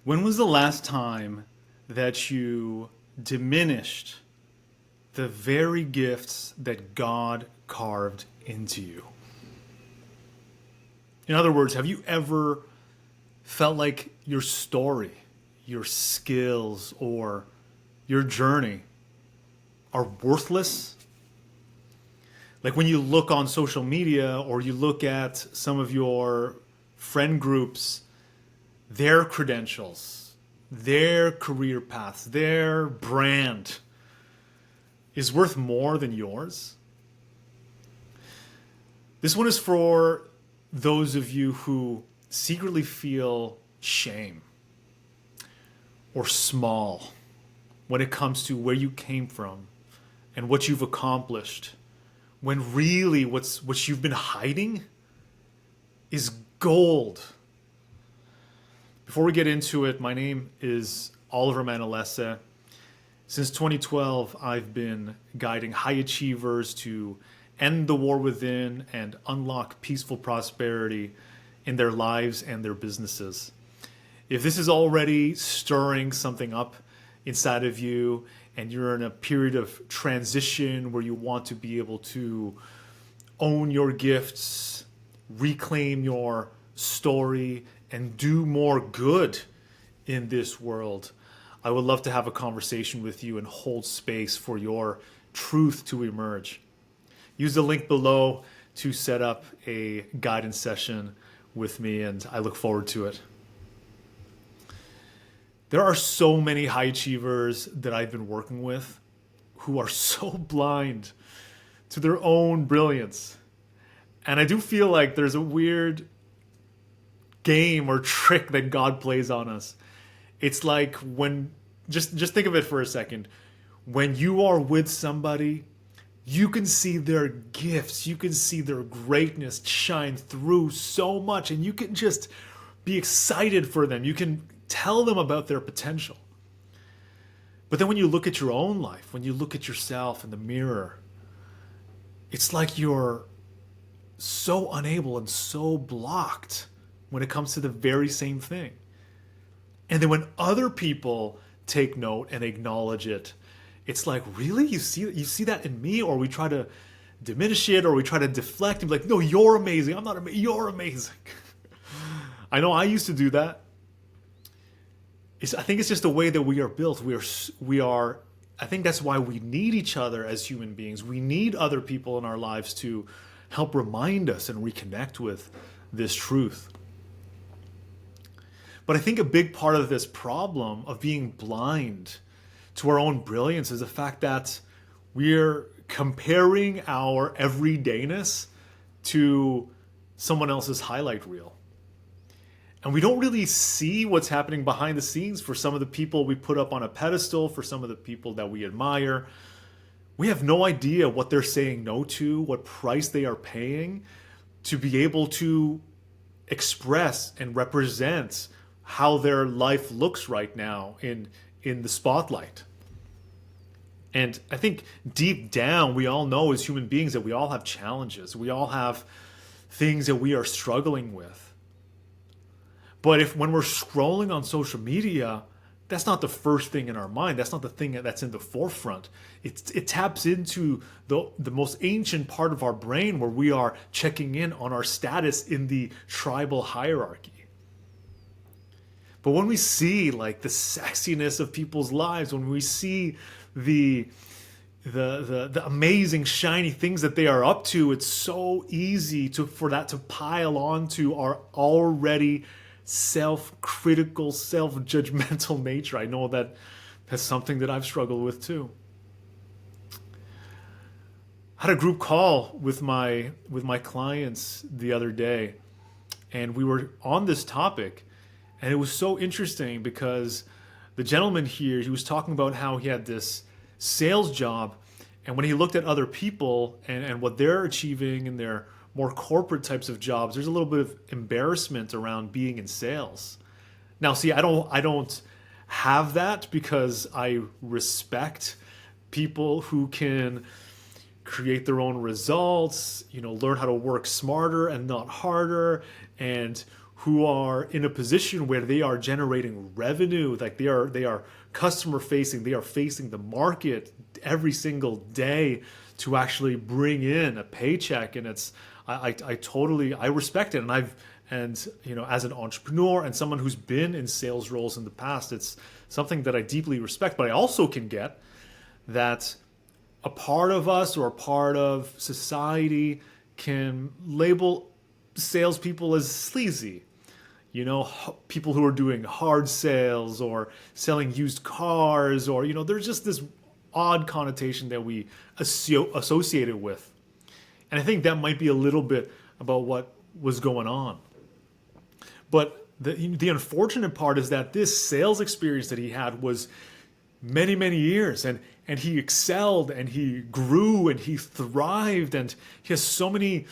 When was the last time that you diminished the very gifts that God carved into you? In other words, have you ever felt like your story, your skills, or your journey are worthless? Like when you look on social media or you look at some of your friend groups, their credentials, their career paths, their brand is worth more than yours. This one is for those of you who secretly feel shame or small when it comes to where you came from and what you've accomplished, when really what you've been hiding is gold. Before we get into it, my name is Oliver Manalese. Since 2012, I've been guiding high achievers to end the war within and unlock peaceful prosperity in their lives and their businesses. If this is already stirring something up inside of you and you're in a period of transition where you want to be able to own your gifts, reclaim your story, and do more good in this world, I would love to have a conversation with you and hold space for your truth to emerge. Use the link below to set up a guidance session with me, and I look forward to it. There are so many high achievers that I've been working with who are so blind to their own brilliance. And I do feel like there's a weird game or trick that God plays on us. It's like when, just think of it for a second. When you are with somebody, you can see their gifts, you can see their greatness shine through so much, and you can just be excited for them. You can tell them about their potential. But then when you look at your own life, when you look at yourself in the mirror, it's like you're so unable and so blocked when it comes to the very same thing. And then when other people take note and acknowledge it, it's like, really? You see that in me? Or we try to diminish it, or we try to deflect and be like, no, you're amazing. I'm not amazing. You're amazing. I know I used to do that. I think it's just the way that we are built. I think that's why we need each other as human beings. We need other people in our lives to help remind us and reconnect with this truth. But I think a big part of this problem of being blind to our own brilliance is the fact that we're comparing our everydayness to someone else's highlight reel. And we don't really see what's happening behind the scenes for some of the people we put up on a pedestal, for some of the people that we admire. We have no idea what they're saying no to, what price they are paying to be able to express and represent how their life looks right now in the spotlight. And I think deep down, we all know as human beings that we all have challenges. We all have things that we are struggling with. But when we're scrolling on social media, that's not the first thing in our mind. That's not the thing that's in the forefront. It taps into the most ancient part of our brain where we are checking in on our status in the tribal hierarchy. But when we see like the sexiness of people's lives, when we see the amazing shiny things that they are up to, it's so easy for that to pile on to our already self-critical, self-judgmental nature. I know that that's something that I've struggled with too. I had a group call with my clients the other day, and we were on this topic, and it was so interesting because the gentleman here, he was talking about how he had this sales job, and when he looked at other people and what they're achieving in their more corporate types of jobs, there's a little bit of embarrassment around being in sales. Now, see, I don't have that because I respect people who can create their own results, learn how to work smarter and not harder, and who are in a position where they are generating revenue, like they are customer facing, they are facing the market every single day to actually bring in a paycheck. And it's I totally I respect it. And as an entrepreneur and someone who's been in sales roles in the past, it's something that I deeply respect. But I also can get that a part of us or a part of society can label salespeople as sleazy. People who are doing hard sales or selling used cars, or there's just this odd connotation that we associate it with. And I think that might be a little bit about what was going on. But the unfortunate part is that this sales experience that he had was many, many years, and he excelled and he grew and he thrived, and he has so many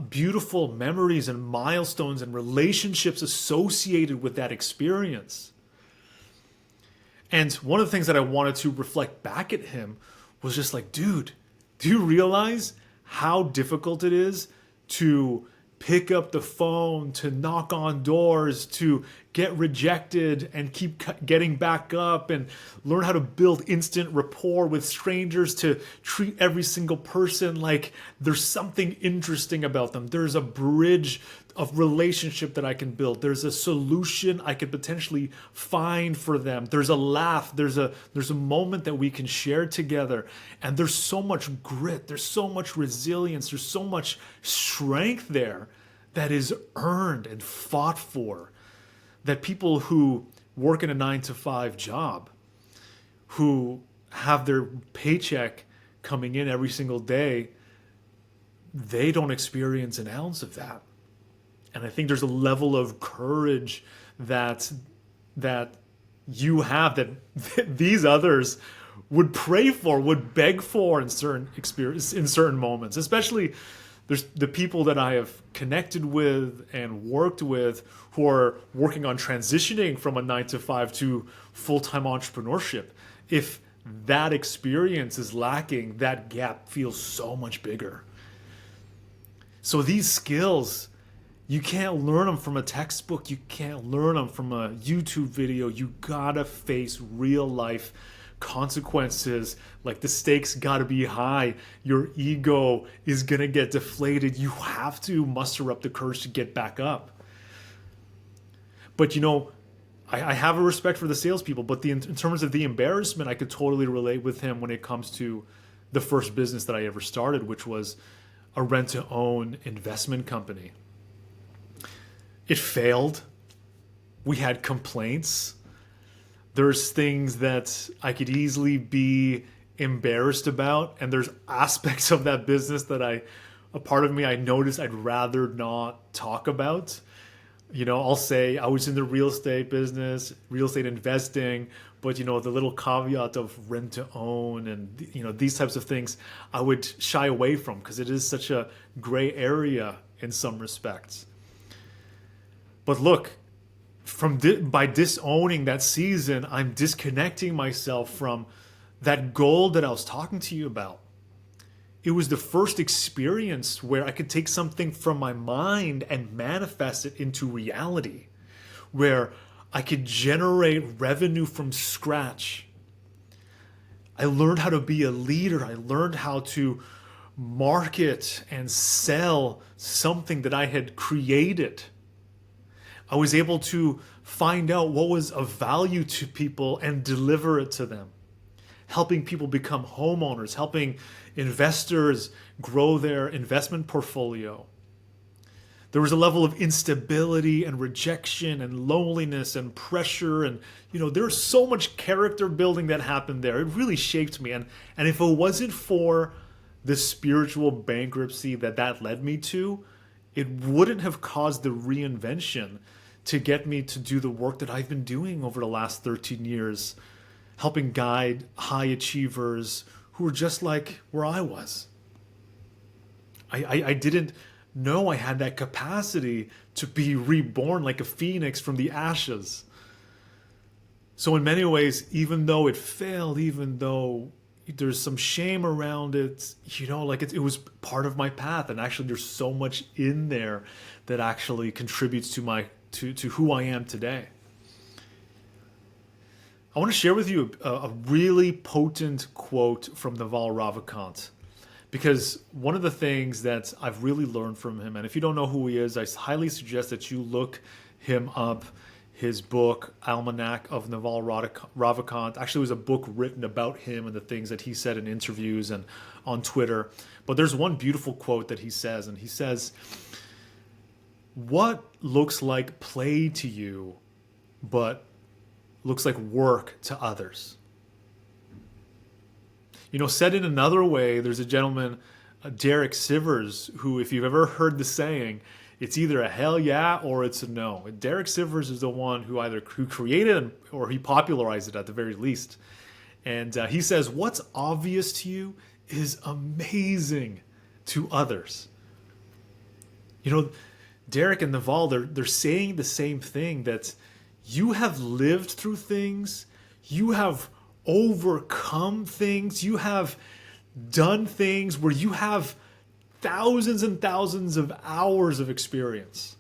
beautiful memories and milestones and relationships associated with that experience. And one of the things that I wanted to reflect back at him was just like, dude, do you realize how difficult it is to pick up the phone, to knock on doors, to get rejected and keep getting back up, and learn how to build instant rapport with strangers, to treat every single person like there's something interesting about them. There's a bridge of relationship that I can build. There's a solution I could potentially find for them. There's a laugh. There's a moment that we can share together. And there's so much grit. There's so much resilience. There's so much strength there that is earned and fought for, that people who work in a 9-to-5 job, who have their paycheck coming in every single day, they don't experience an ounce of that. And I think there's a level of courage that you have that these others would pray for, would beg for in certain moments. Especially there's the people that I have connected with and worked with who are working on transitioning from a 9-to-5 to full-time entrepreneurship. If that experience is lacking, that gap feels so much bigger. So these skills, you can't learn them from a textbook. You can't learn them from a YouTube video. You gotta face real life consequences. Like, the stakes gotta be high. Your ego is gonna get deflated. You have to muster up the courage to get back up. But I have a respect for the salespeople, but in terms of the embarrassment, I could totally relate with him when it comes to the first business that I ever started, which was a rent-to-own investment company. It failed. We had complaints. There's things that I could easily be embarrassed about, and there's aspects of that business that a part of me, I noticed I'd rather not talk about. I'll say I was in the real estate business, real estate investing, but the little caveat of rent to own and these types of things I would shy away from, because it is such a gray area in some respects. But look, by disowning that season, I'm disconnecting myself from that goal that I was talking to you about. It was the first experience where I could take something from my mind and manifest it into reality, where I could generate revenue from scratch. I learned how to be a leader. I learned how to market and sell something that I had created. I was able to find out what was of value to people and deliver it to them, helping people become homeowners, helping investors grow their investment portfolio. There was a level of instability and rejection and loneliness and pressure, and there's so much character building that happened there. It really shaped me, and if it wasn't for the spiritual bankruptcy that led me to, it wouldn't have caused the reinvention to get me to do the work that I've been doing over the last 13 years, helping guide high achievers who were just like where I was. I didn't know I had that capacity to be reborn like a phoenix from the ashes. So in many ways, even though it failed, even though there's some shame around it, it was part of my path. And actually there's so much in there that actually contributes to my to who I am today. I want to share with you a really potent quote from Naval Ravikant, because one of the things that I've really learned from him, and if you don't know who he is, I highly suggest that you look him up. His book, Almanac of Naval Ravikant, actually was a book written about him and the things that he said in interviews and on Twitter. But there's one beautiful quote that he says, and he says, "What looks like play to you, but looks like work to others?" You know, said in another way, there's a gentleman, Derek Sivers, who, if you've ever heard the saying, it's either a hell yeah or it's a no. Derek Sivers is the one who created or he popularized it at the very least. And he says, what's obvious to you is amazing to others. You know, Derek and Naval, they're saying the same thing, that you have lived through things, you have overcome things, you have done things where you have thousands and thousands of hours of experience.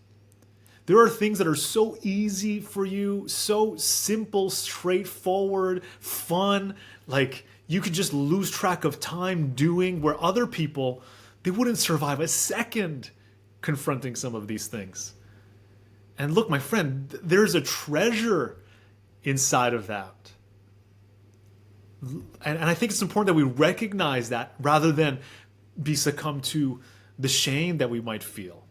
There are things that are so easy for you, so simple, straightforward, fun, like you could just lose track of time doing, where other people, they wouldn't survive a second confronting some of these things. And look, my friend, there's a treasure inside of that. And I think it's important that we recognize that rather than be succumbed to the shame that we might feel.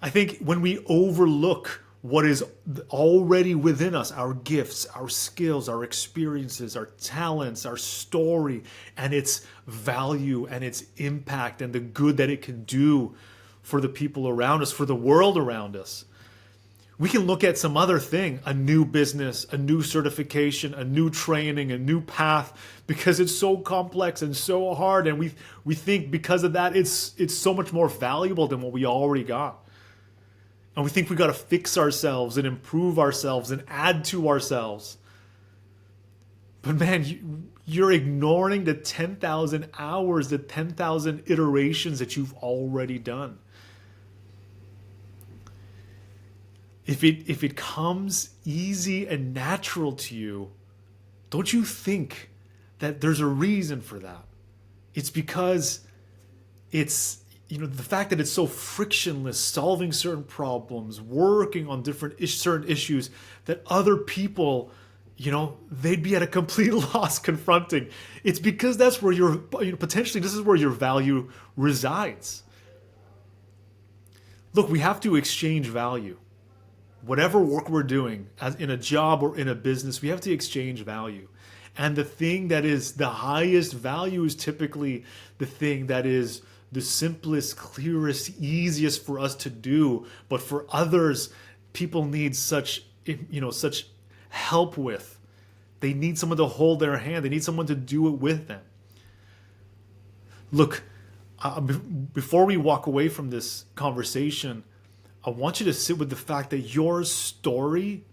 I think when we overlook what is already within us, our gifts, our skills, our experiences, our talents, our story, and its value and its impact and the good that it can do for the people around us, for the world around us, we can look at some other thing, a new business, a new certification, a new training, a new path, because it's so complex and so hard, and we think because of that it's so much more valuable than what we already got. And we think we got to fix ourselves and improve ourselves and add to ourselves. But man, you're ignoring the 10,000 hours, the 10,000 iterations that you've already done. If it comes easy and natural to you, don't you think that there's a reason for that? It's because it's, you know, the fact that it's so frictionless, solving certain problems, working on certain issues that other people, you know, they'd be at a complete loss confronting. It's because that's where potentially this is where your value resides. Look, we have to exchange value. Whatever work we're doing, as in a job or in a business, we have to exchange value. And the thing that is the highest value is typically the thing that is the simplest, clearest, easiest for us to do. But for others, people need such help with. They need someone to hold their hand. They need someone to do it with them. Look, before we walk away from this conversation, I want you to sit with the fact that your story,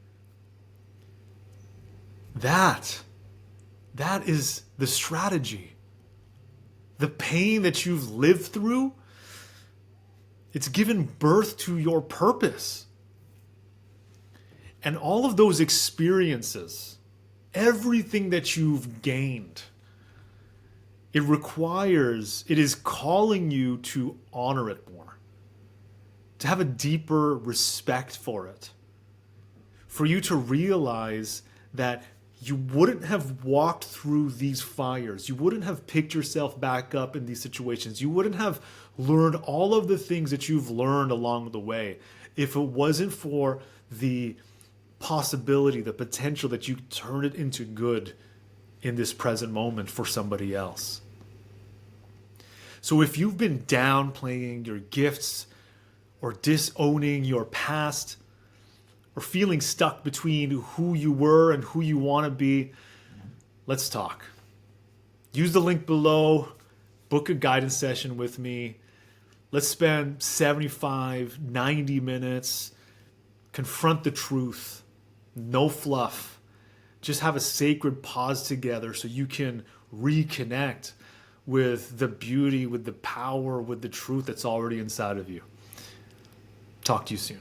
that is the strategy. The pain that you've lived through, it's given birth to your purpose. And all of those experiences, everything that you've gained, it is calling you to honor it more. To have a deeper respect for it, for you to realize that you wouldn't have walked through these fires, you wouldn't have picked yourself back up in these situations, you wouldn't have learned all of the things that you've learned along the way if it wasn't for the possibility, the potential that you turn it into good in this present moment for somebody else. So if you've been downplaying your gifts, or disowning your past, or feeling stuck between who you were and who you want to be, let's talk. Use the link below, book a guidance session with me. Let's spend 75, 90 minutes, confront the truth, no fluff. Just have a sacred pause together so you can reconnect with the beauty, with the power, with the truth that's already inside of you. Talk to you soon.